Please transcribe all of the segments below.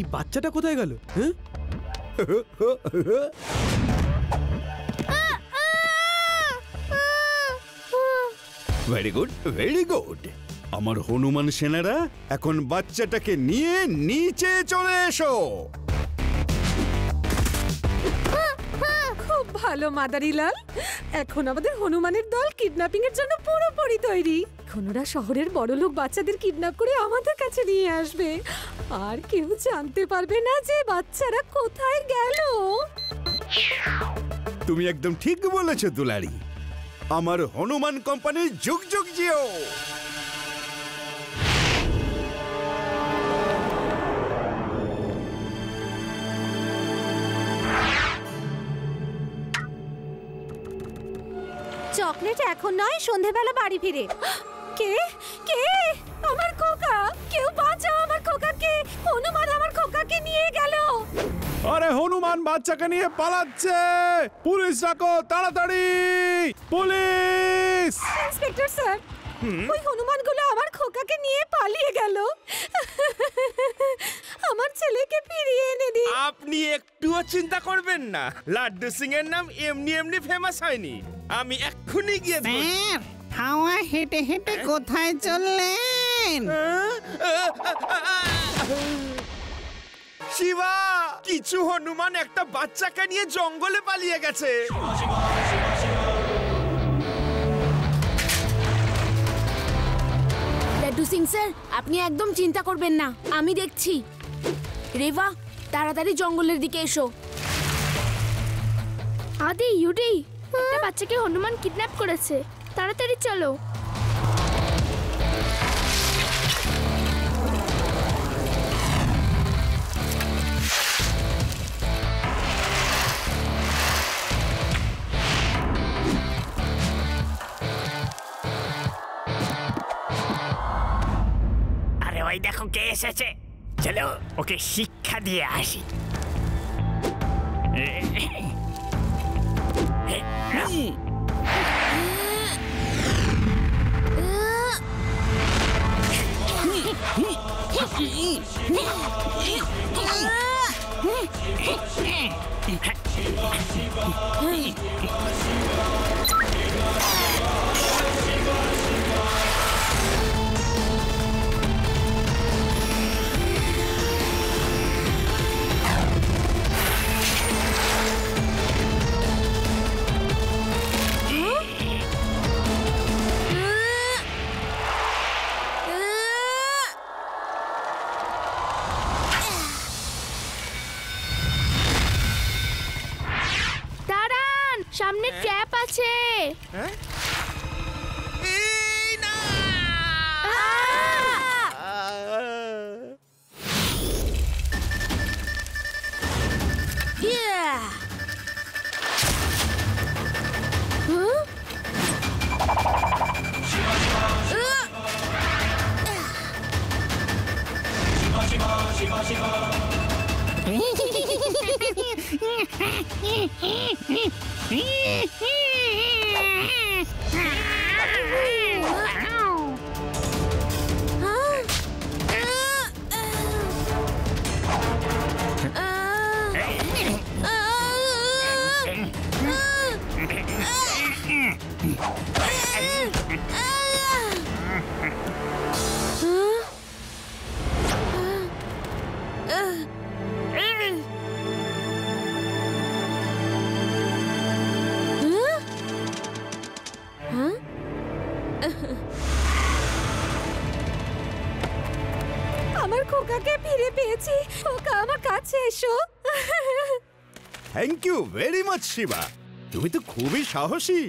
এই বাচ্চাটা কোথায় গেল? হ্যাঁ, ভেরি গুড, ভেরি গুড। আমার হনুমান সেনারা এখন বাচ্চাটাকে নিয়ে নিচে চলে এসো। খুব ভালো মাদারিলাল, এখন আমাদের হনুমানের দল কিডন্যাপিং এর জন্য পুরোপুরি তৈরি। এখন ওরা শহরের বড়লোক বাচ্চাদের কিডন্যাপ করে আমাদের কাছে নিয়ে আসবে, আর কেউ জানতে পারবে না যে বাচ্চারা কোথায় গেল। তুমি একদম ঠিক বলেছো দুলারি। আমার হনুমান কোম্পানির যুগ যুগ জিও। চকলেট এখন নয়, সন্ধেবেলা বাড়ি ফিরে। কে কে? আমার খোকা, কেউ বাঁচাও আমার খোকাকে। হনুমান আমার খোকাকে নিয়ে গেল। আরে হনুমান বাচ্চাকে নিয়ে পালাচ্ছে, পুলিশ ডাকো তাড়াতাড়ি, পুলিশ! ইন্সপেক্টর স্যার, ওই হনুমানগুলো আমার খোকাকে নিয়ে পালিয়ে গেল। আমার ছেলেকে ফিরিয়ে এনে দিন। আপনি একটুও চিন্তা করবেন না, লাড্ডু সিং এর নাম এমনি এমনি ফেমাস হয়নি। আমি এক্ষুনি গিয়ে স্যার, হাওয়া হেঁটে হেঁটে কোথায় চললেন? শিবা, কিছু হনুমান একটা বাচ্চাকে নিয়ে জঙ্গলে পালিয়ে গেছে। লাড্ডু সিং স্যার, আপনি একদম চিন্তা করবেন না, আমি দেখছি। রেভা, তাড়াতাড়ি জঙ্গলের দিকে এসো। আদি, ইউডি, একটা বাচ্চাকে হনুমান কিডন্যাপ করেছে, তাড়াতাড়ি চলো। আরে ওই দেখো কে এসেছে, চলো ওকে শিক্ষা দিয়ে আসি। দাঁড়ান, সামনে ট্র্যাপ আছে। আমার খোকাকে ফিরে পেয়েছি। খোকা, আমার কাছে এসো। Thank you very much Shiba, তুমি তো খুবই সাহসী।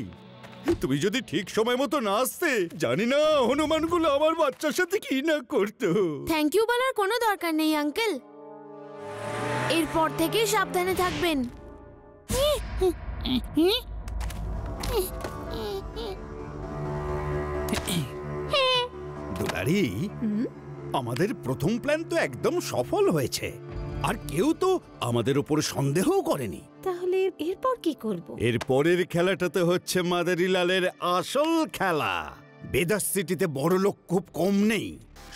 তুমি যদি ঠিক সময় মতো না আসতে, জানি না হনুমানগুলো আমার বাচ্চার সাথে কি না করতো। থ্যাংক ইউ বলার কোনো দরকার নেই আঙ্কেল, এরপর থেকে সাবধানে থাকবেন। দুলারি, আমাদের প্রথম প্ল্যান তো একদম সফল হয়েছে, আর কেউ তো আমাদের উপরে সন্দেহও করেনি। তাহলে এরপর কি করব? এর পরের খেলাটা তো হচ্ছে মাদারিলালের আসল খেলা। বেদাস সিটিতে বড় লোক খুব কম নেই।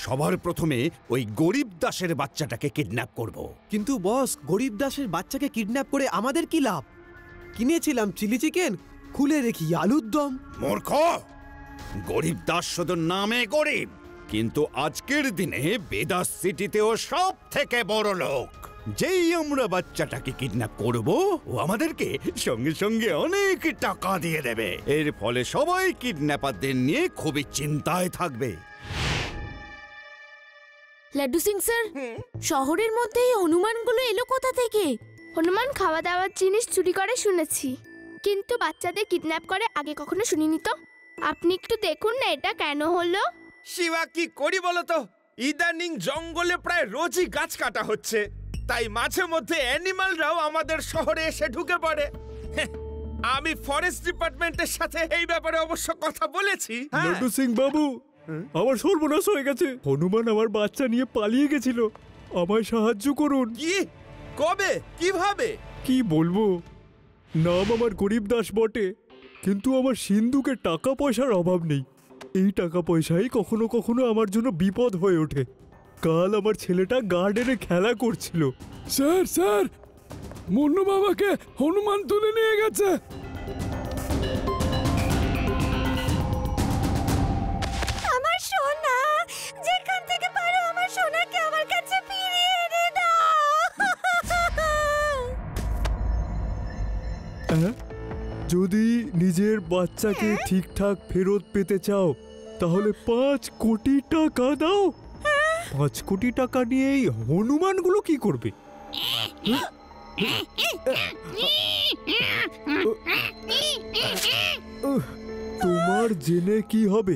সবার প্রথমে ওই গরিব দাসের বাচ্চাটাকে কিডন্যাপ করব। কিন্তু বস, গরিব দাসের বাচ্চাকে কিডন্যাপ করে আমাদের কি লাভ? কিনেছিলাম চিলি চিকেন, খুলে রেখি আলুর দম। মূর্খ! গরিব দাস শুধু নামে গরিব, কিন্তু আজকের দিনে বেদাস সিটিতেও সব থেকে বড় লোক। যেই আমরা বাচ্চাটাকে কিডন্যাপ করব, ও আমাদেরকে সঙ্গে সঙ্গে অনেক টাকা দিয়ে দেবে। এর ফলে সবাই কিডন্যাপারদের নিয়ে খুবই চিন্তায় থাকবে। লাড্ডু সিং স্যার, শহরের মধ্যে এই হনুমানগুলো এলো কোথা থেকে? হনুমান খাওয়া দাওয়ার জিনিস চুরি করে শুনেছি, কিন্তু বাচ্চাদের কিডন্যাপ করে আগে কখনো শুনিনি তো। আপনি একটু দেখুন না এটা কেন হলো। শিবা, কি করি বলো তো? ইদানিং জঙ্গলে প্রায় রোজই গাছ কাটা হচ্ছে, তাই মাঝে মধ্যে অ্যানিমালরাও আমাদের শহরে এসে ঢুকে পড়ে। হ্যাঁ, আমি ফরেস্ট ডিপার্টমেন্টের সাথে এই ব্যাপারে অবশ্য কথা বলেছি। লাড্ডু সিং বাবু, আমার সর্বনাশ হয়ে গেছে। হনুমান আমার বাচ্চা নিয়ে পালিয়ে গেছিল। আমায় সাহায্য করুন। কি? কবে? কিভাবে? কি বলবো, নাম আমার গরিব দাস বটে, কিন্তু আমার সিন্ধুকে টাকা পয়সার অভাব নেই। এই টাকা পয়সাই কখনো কখনো আমার জন্য বিপদ হয়ে ওঠে। কাল আমার ছেলেটা গার্ডেনে খেলা করছিল। স্যার স্যার, মুন্নু বাবাকে হনুমান তুলে নিয়ে গেছে। আমার সোনা, যেখান থেকে পারো আমার সোনাকে আমার কাছে ফিরিয়ে এনে দাও। যদি নিজের বাচ্চাকে ঠিকঠাক ফেরত পেতে চাও, তাহলে 5 কোটি টাকা দাও। 5 কোটি টাকা নিয়ে এই হনুমানগুলো কি করবে? তোমার জেনে কি হবে?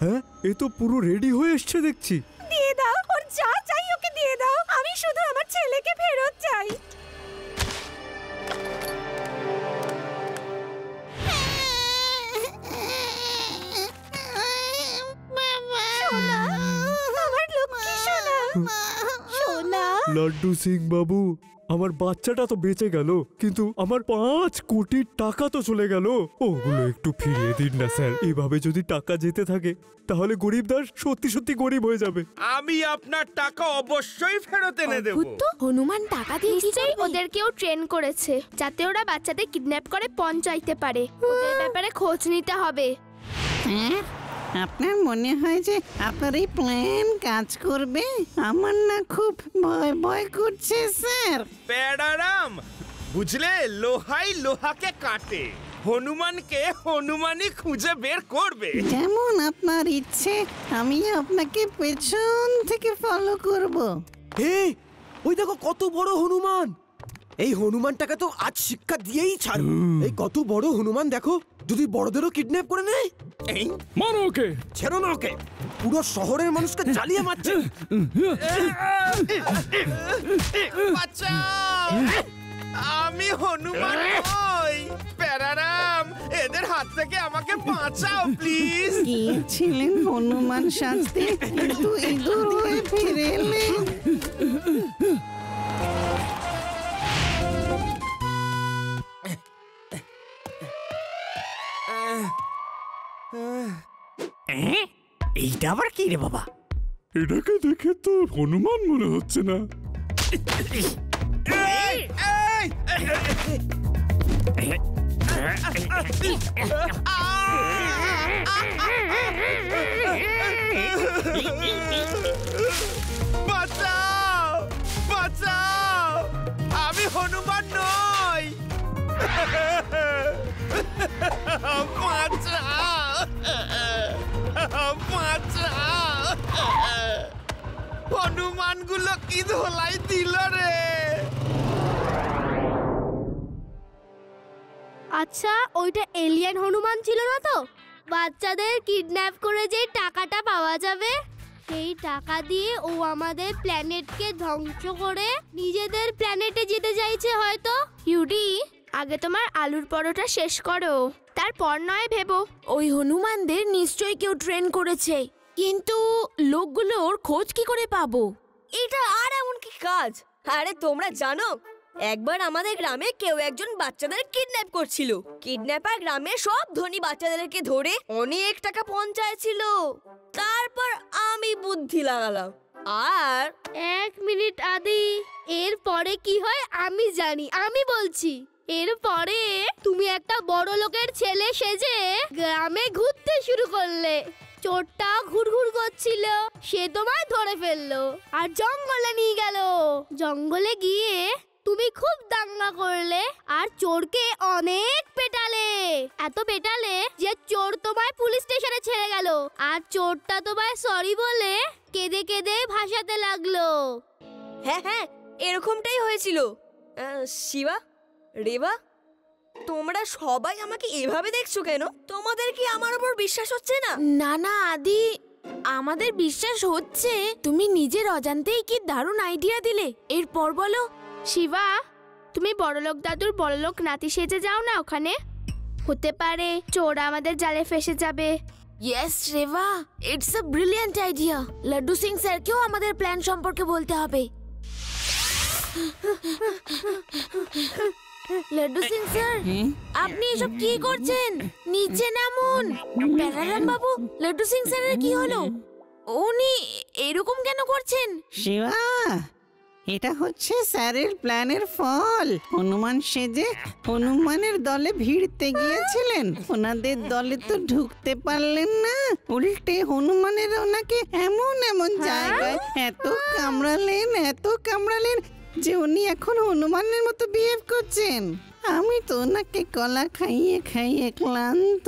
হ্যাঁ, এ তো পুরো রেডি হয়ে এসছে দেখছি। দিয়ে দাও, ওর যা চাই ওকে দিয়ে দাও। আমি শুধু আমার ছেলেকে ফেরত চাই। সোনা, আমার লক্ষ্মী সোনা, সোনা। লাড্ডু সিং বাবু, আমার বাচ্চাটা তো বেঁচে গেল, কিন্তু আমার 5 কোটি টাকা তো চলে গেল। ওগুলো একটু ফিরিয়ে দিন না স্যার। এভাবে যদি টাকা যেতে থাকে, তাহলে গরিব দাস সত্যি সত্যি গরিব হয়ে যাবে। আমি আপনার টাকা অবশ্যই ফেরত এনে দেব। তো হনুমান টাকা দিয়ে কি নিশ্চয়ই করবে? ওদেরকেও ট্রেন করেছে যাতে ওরা বাচ্চাদের কিডন্যাপ করে পণ চাইতে পারে। ওদের ব্যাপারে খোঁজ নিতে হবে। হ্যাঁ, আপনার মনে হয় যে আপনার এই প্ল্যান কাজ করবে? আমার না খুব ভয় ভয় করছে স্যার। প্যারারাম, বুঝলে, লোহাই লোহাকে কাটে। হনুমানকে হনুমানই খুঁজে বের করবে। যেমন আপনার ইচ্ছে, আমি আপনাকে পেছন থেকে ফলো করব। এই, ওই দেখো কত বড় হনুমান! এই হনুমানটাকে তো আজ শিক্ষা দিয়েই ছাড়ব। এই কত বড় হনুমান দেখো, যদি বড়দেরও কিডন্যাপ করে নেয়। এই, মারো ওকে। ছেড়ো না ওকে, পুরো শহরের মানুষকে জ্বালিয়ে মারছে। বাঁচাও! আমি হনুমান নই। প্যারারাম, এদের হাত থেকে আমাকে বাঁচাও প্লিজ। গিয়েছিলেন হনুমান সাজতে, কিন্তু ইঁদুর হয়ে ফিরে এলেন। এইটা আবার কি রে বাবা? এটাকে দেখে তো হনুমান মনে হচ্ছে না। বাঁচাও, বাঁচাও! আমি হনুমান নই। বাঁচাও, বাঁচাও! হনুমানগুলো কি ধোলাই দিল রে। আচ্ছা, ওইটা এলিয়েন হনুমান ছিল না তো? বাচ্চাদের কিডন্যাপ করে যে টাকাটা পাওয়া যাবে, সেই টাকা দিয়ে ও আমাদের প্ল্যানেটকে ধ্বংস করে নিজেদের প্ল্যানেটে যেতে চাইছে হয়তো। ইউডি, আগে তোমার আলুর পরোটা শেষ করো, তারপর নয় ভেবো। ওই হনুমানদের নিশ্চয়ই কেউ ট্রেন করেছে, কিন্তু লোকগুলোর খোঁজ কি করে পাবো? এটা আর এমন কি কাজ? আরে তোমরা জানো একবার আমাদের গ্রামে কেউ একজন বাচ্চাদের কিডন্যাপ করছিল। কিডন্যাপার গ্রামের সব ধনী বাচ্চাদেরকে ধরে অনেক টাকা পঞ্চায়েছিল। তারপর আমি বুদ্ধি লাগালাম আর 1 মিনিট আদি, এরপরে কি হয় আমি জানি, আমি বলছি। এরপরে তুমি একটা বড় লোকের ছেলে সেজে গ্রামে ঘুরতে শুরু করলে। চোরটা ঘুরঘুর করছিল, সে তোমায় ধরে ফেললো আর জঙ্গলে নিয়ে গেল। জঙ্গলে গিয়ে তুমি খুব দাঙ্গা করলে আর চোরকে অনেক পেটালে, এত পেটালে যে চোর তোমায় পুলিশ স্টেশনে ছেড়ে গেল। আর চোরটা তোমায় সরি বলে কেঁদে কেঁদে ভাসাতে লাগলো। হ্যাঁ হ্যাঁ, এরকমটাই হয়েছিল। শিবা, রেবা, তোমরা সবাই আমাকে এভাবে দেখছো কেন? তোমাদের কি আমার উপর বিশ্বাস হচ্ছে না? না না আদি, আমাদের বিশ্বাস হচ্ছে। তুমি নিজের অজান্তেই কি দারুণ আইডিয়া দিলে। এরপর বলো। শিবা, তুমি বড়লোক দাদুর বড়লোক নাতি সেজে যাও না ওখানে। হতে পারে চোর আমাদের জালে ফেসে যাবে। Yes Reba, it's a brilliant idea. Laddu Singh স্যারকেও আমাদের প্ল্যান সম্পর্কে বলতে হবে। লাড্ডু সিং স্যার, আপনি এসব কি করছেন? নিচে নামুন। প্যারারাম বাবু, লাড্ডু সিং স্যারের কি হলো? উনি এরকম কেন করছেন? শিবা, এটা হচ্ছে স্যারের প্ল্যানের ফল। হনুমান সেজে হনুমানের দলে ভিড়তে গিয়েছিলেন, ওনাদের দলে তো ঢুকতে পারলেন না। উল্টে হনুমানের ওনাকে এমন এমন জায়গায় এত কামড়ালেন যে উনি এখন হনুমানের মতো বিহেভ করছেন। আমি তো ওনাকে কলা খাইয়ে খাইয়ে ক্লান্ত।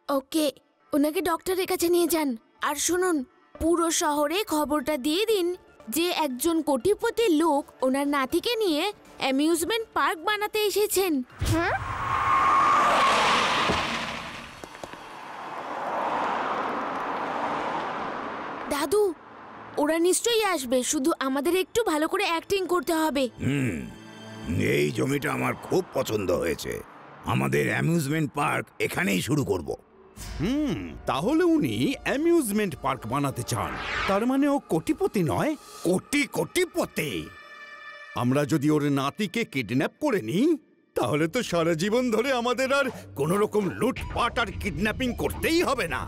ওকে, ওনাকে ডক্টরের কাছে নিয়ে যান। আর শুনুন, পুরো শহরে খবরটা দিয়ে দিন যে একজন কোটিপতি লোক ওনার নাতিকে নিয়ে অ্যামিউজমেন্ট পার্ক বানাতে এসেছেন। দাদু, ওরা নিশ্চয়ই আসবে, শুধু আমাদের একটু ভালো করে অ্যাক্টিং করতে হবে। এই জমিটা আমার খুব পছন্দ হয়েছে। আমাদের অ্যামিউজমেন্ট পার্ক এখানেই শুরু করব। তাহলে উনি অ্যামিউজমেন্ট পার্ক বানাতে চান, তার মানে ও কোটিপতি নয়, কোটিপতি। আমরা যদি ওর নাতিকে কিডন্যাপ করে নিই তাহলে তো সারা জীবন ধরে আমাদের আর কোনো রকম লুটপাট আর কিডন্যাপিং করতেই হবে না।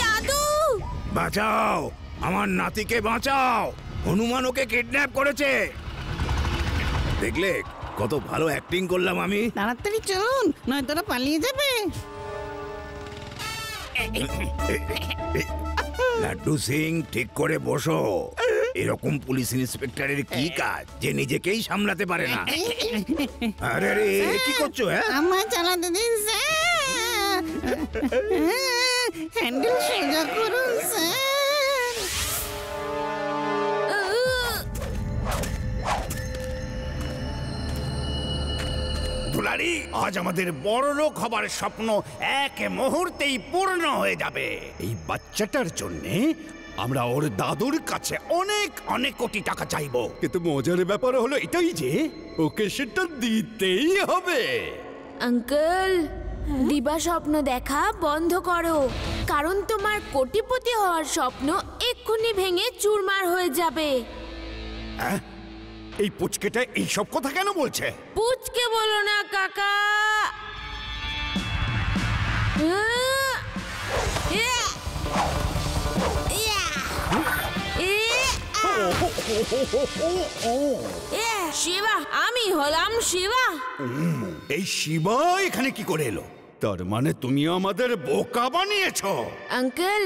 দাদু, বাঁচাও, আমার নাতিকে বাঁচাও, হনুমান ওকে কিডন্যাপ করেছে। দেখলে কত ভালো অ্যাক্টিং করলাম আমি। তাড়াতাড়ি চলুন, নয়তো ওরা পালিয়ে যাবে। লাড্ডু সিং, ঠিক করে বসো। এরকম পুলিশ ইন্সপেক্টরের কি কাজ যে নিজেকেই সামলাতে পারে না? আরে রে, কি করছো? আমার চালাতে দিন স্যার, হ্যান্ডেল সোজা করুন স্যার। দুলারি, আজ আমাদের বড় লোক হবার স্বপ্ন এক মুহূর্তেই পূর্ণ হয়ে যাবে। এই বাচ্চাটার জন্যে আমরা ওর দাদুর কাছে অনেক অনেক কোটি টাকা চাইবো। কিন্তু মজার ব্যাপার হলো এটাই যে ওকে সেটা দিতেই হবে। আঙ্কেল, দিবা স্বপ্ন দেখা বন্ধ করো, কারণ তোমার কোটিপতি হওয়ার স্বপ্ন এক্ষুনি ভেঙে চুরমার হয়ে যাবে। এই পুচকেটা এইসব কথা কেন বলছে? পুচকে বলো না কাকা। শিবা, আমি হলাম শিবা। এই শিবা এখানে কি করে এলো? তার মানে তুমি আমাদের বোকা বানিয়েছো। আঙ্কেল,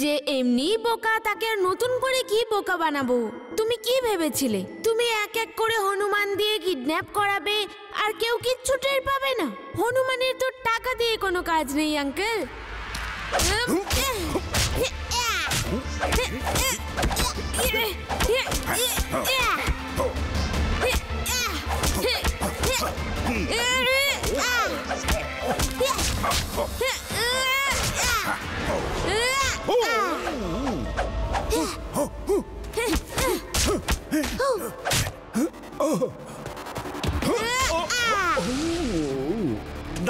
যে এমনি বোকা তাকে আর নতুন করে কি বোকা বানাবো? তুমি কি ভেবেছিলে তুমি এক এক করে হনুমান দিয়ে কিডন্যাপ করাবে আর কেউ কিচ্ছু টের পাবে না? হনুমানের তো টাকা দিয়ে কোনো কাজ নেই আঙ্কেল।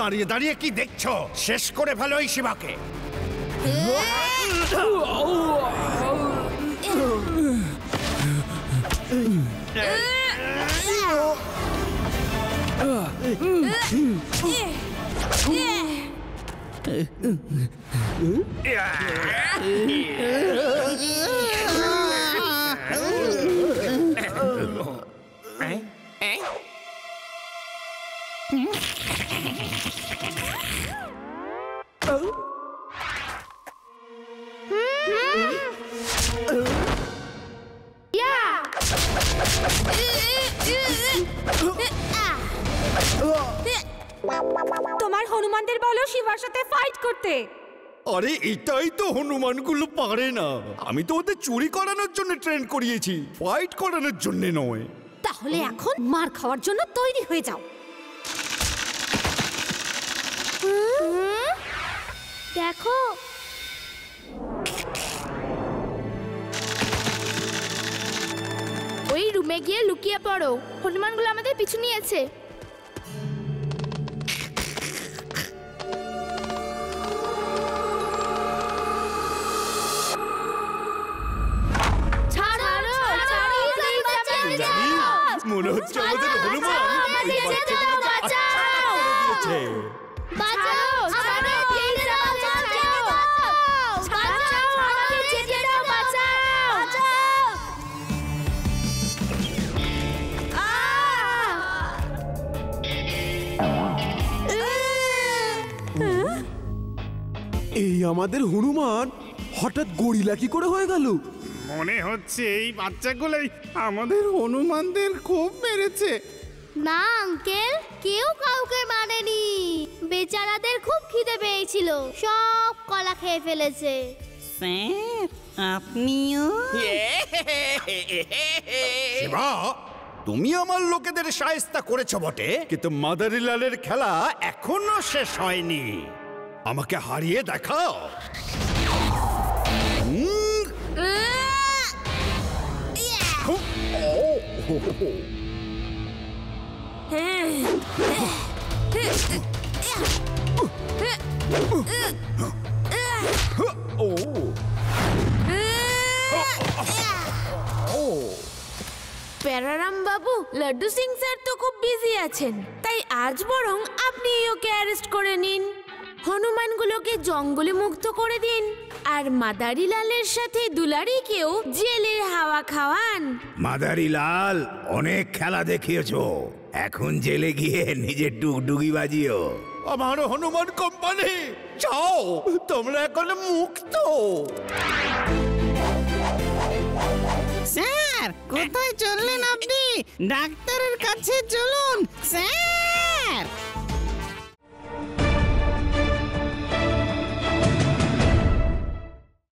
দাঁড়িয়ে দাঁড়িয়ে কি দেখছো? শেষ করে ফেলো এই শিবাকে। তোমার হনুমানদের বলো শিবার সাথে ফাইট করতে। আরে এটাই তো হনুমানগুলো পারে না। আমি তো ওদের চুরি করানোর জন্য ট্রেন করিয়েছি, ফাইট করানোর জন্য নয়। তাহলে এখন মার খাওয়ার জন্য তৈরি হয়ে যাও। দেখো ওই রুমে গিয়ে লুকিয়ে পড়ো, হনুমানগুলো আমাদের পিছু নিয়েছে। মনে হচ্ছে আমাদের হনুমান ওই এই আমাদের হনুমান হঠাৎ গরিলা কি করে হয়ে গেল? মনে হচ্ছে এই বাচ্চাগুলোই আমাদের হনুমানদের খুব মেরেছে। না আঙ্কেল, কেউ কাউকে মানেনি। বেচারাদের খুব খিদে পেয়েছিল, সব কলা খেয়ে ফেলেছে। স্যার আপনিও? শিবা, তুমি আমার লোকেদের শায়েস্তা করেছো বটে, কিন্তু মাদারিলালের খেলা এখনো শেষ হয়নি। আমাকে হারিয়ে দেখাও। প্যারারাম বাবু, লাড্ডু সিং স্যার তো খুব বিজি আছেন, তাই আজ বরং আপনি ওকে অ্যারেস্ট করে নিন, হনুমানগুলোকে জঙ্গলে মুক্ত করে দিন, আর মাদারিলালের সাথে দুলারিকেও জেলের হাওয়া খাওয়ান। মাদারিলাল, অনেক খেলা দেখিয়েছো, এখন জেলে গিয়ে নিজের ডুগডুগি বাজিও। আমার হনুমান কোম্পানি, যাও, তোমরা এখন মুক্ত। স্যার কোথায় চললেন আপনি? ডাক্তারের কাছে চলুন স্যার।